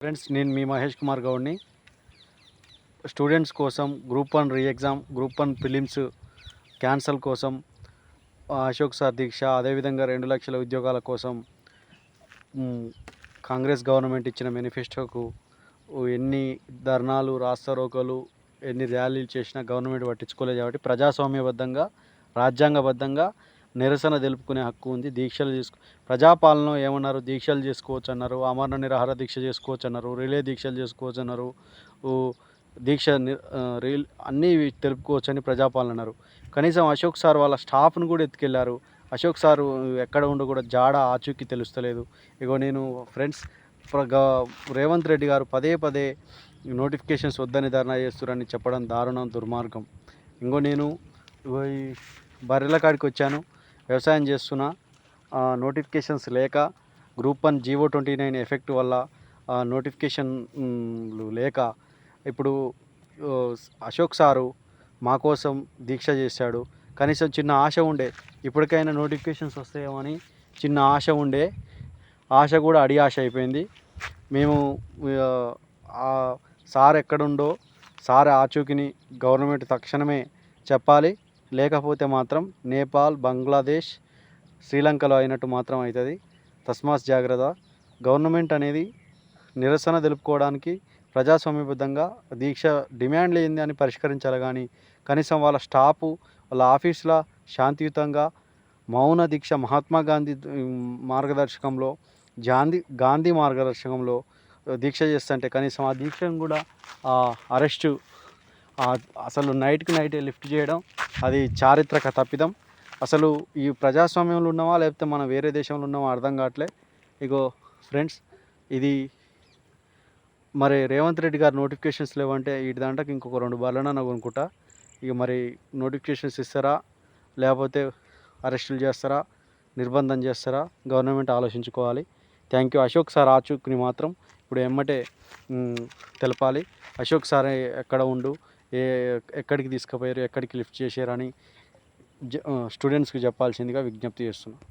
Friends, నేను మీ Mahesh Kumar గౌడ్ని. Students కోసం group 1 re exam, group 1 prelims cancel కోసం అశోక్ సార్ దీక్ష, అదేవిధంగా 2 లక్షల ఉద్యోగాల కోసం కాంగ్రెస్ గవర్నమెంట్ ఇచ్చిన మేనిఫెస్టోకు ఎన్ని ధర్నాలు, రాస్తారోకోలు, ఎన్ని ర్యాలీలు చేసినా గవర్నమెంట్ పట్టించుకోలేదు. కాబట్టి ప్రజాస్వామ్యబద్ధంగా, రాజ్యాంగబద్ధంగా నిరసన తెలుపుకునే హక్కు ఉంది. దీక్షలు ప్రజాపాలన ఏమన్నారు? దీక్షలు చేసుకోవచ్చు అన్నారు, అమరణ నిరాహార దీక్ష చేసుకోవచ్చు అన్నారు, రిలే దీక్షలు చేసుకోవచ్చు అన్నారు, దీక్ష అన్నీ తెలుపుకోవచ్చు అని ప్రజాపాలన అన్నారు. కనీసం అశోక్ సార్ వాళ్ళ స్టాఫ్ను కూడా ఎత్తుకెళ్లారు. అశోక్ సారు ఎక్కడ ఉండి కూడా జాడ ఆచూకీ తెలుస్తలేదు. ఇగో నేను ఫ్రెండ్స్, రేవంత్ రెడ్డి గారు పదే పదే నోటిఫికేషన్స్ వద్దని ధర్నా చేస్తున్నారని చెప్పడం దారుణం, దుర్మార్గం. ఇంకో నేను ఈ బర్రెల కాడికి వచ్చాను, వ్యవసాయం చేస్తున్నా. నోటిఫికేషన్స్ లేక గ్రూప్ 1 జీవో 29 ఎఫెక్ట్ వల్ల నోటిఫికేషన్లు లేక ఇప్పుడు అశోక్ సారు మా కోసం దీక్ష చేశాడు. కనీసం చిన్న ఆశ ఉండే, ఇప్పటికైనా నోటిఫికేషన్స్ వస్తాయేమో అని చిన్న ఆశ ఉండే. ఆశ కూడా అడి ఆశ అయిపోయింది. మేము సార్ ఎక్కడుండో సార్ ఆచూకీని గవర్నమెంట్ తక్షణమే చెప్పాలి. లేకపోతే మాత్రం నేపాల్, బంగ్లాదేశ్, శ్రీలంకలో అయినట్టు మాత్రం అవుతుంది. తస్మాత్ జాగ్రత్త. గవర్నమెంట్ అనేది నిరసన తెలుపుకోవడానికి ప్రజాస్వామ్యబద్ధంగా దీక్ష డిమాండ్లు ఏంది అని పరిష్కరించాలి. కానీ కనీసం వాళ్ళ స్టాఫు, వాళ్ళ ఆఫీసుల శాంతియుతంగా మౌన దీక్ష మహాత్మా గాంధీ మార్గదర్శకంలో, గాంధీ మార్గదర్శకంలో దీక్ష చేస్తుంటే కనీసం ఆ దీక్షను కూడా అరెస్టు, అసలు నైట్కి నైటే లిఫ్ట్ చేయడం అది చారిత్రక తప్పిదం. అసలు ఈ ప్రజాస్వామ్యంలో ఉన్నామా లేకపోతే మనం వేరే దేశంలో ఉన్నామా అర్థం కావట్లే. ఇగో ఫ్రెండ్స్, ఇది మరి రేవంత్ రెడ్డి గారు నోటిఫికేషన్స్ లేవంటే వీటి దాంట్లోకి ఇంకొక 2 బర్రెలన్నా కొనుక్కుంటా. ఇక మరి నోటిఫికేషన్స్ ఇస్తారా లేకపోతే అరెస్టులు చేస్తారా, నిర్బంధం చేస్తారా, గవర్నమెంట్ ఆలోచించుకోవాలి. Thank you. అశోక్ సార్ ఆచూకీని మాత్రం ఇప్పుడు ఎమ్మటే తెలపాలి. అశోక్ సార్ ఎక్కడ ఉండు, ఎక్కడికి తీసుకుపోయారు, ఎక్కడికి లిఫ్ట్ చేశారని స్టూడెంట్స్కి చెప్పాల్సిందిగా విజ్ఞప్తి చేస్తున్నాను.